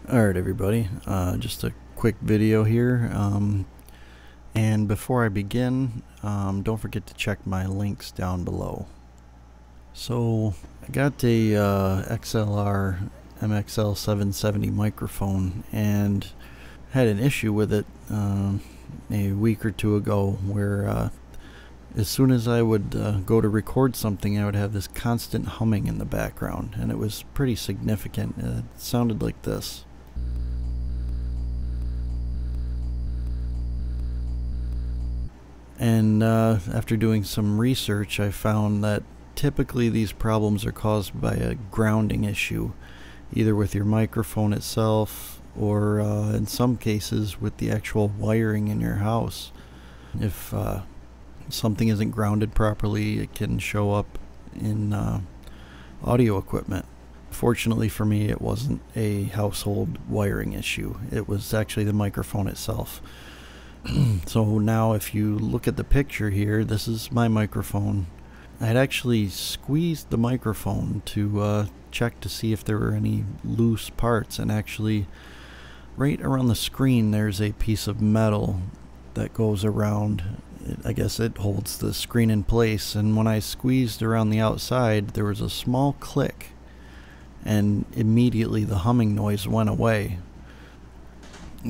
Alright everybody, just a quick video here, and before I begin, don't forget to check my links down below. So I got a XLR MXL 770 microphone and had an issue with it a week or two ago where as soon as I would go to record something, I would have this constant humming in the background, and it was pretty significant. It sounded like this. And after doing some research, I found that typically these problems are caused by a grounding issue, either with your microphone itself or in some cases with the actual wiring in your house. If something isn't grounded properly, it can show up in audio equipment. Fortunately for me, it wasn't a household wiring issue. It was actually the microphone itself. So now if you look at the picture here, this is my microphone. I had actually squeezed the microphone to check to see if there were any loose parts, and actually right around the screen there's a piece of metal that goes around. I guess it holds the screen in place, and when I squeezed around the outside there was a small click, and immediately the humming noise went away.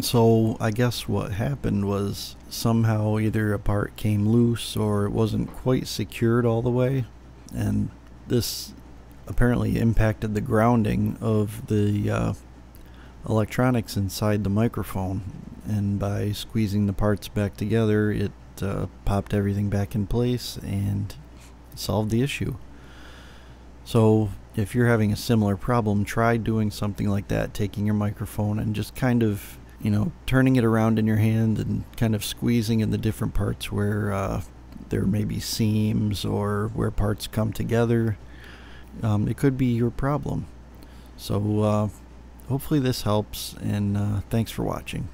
So I guess what happened was somehow either a part came loose or it wasn't quite secured all the way, and this apparently impacted the grounding of the electronics inside the microphone, and by squeezing the parts back together it popped everything back in place and solved the issue. So if you're having a similar problem, try doing something like that, taking your microphone and just kind of, you know, turning it around in your hand and kind of squeezing in the different parts where there may be seams or where parts come together. It could be your problem. So hopefully this helps, and thanks for watching.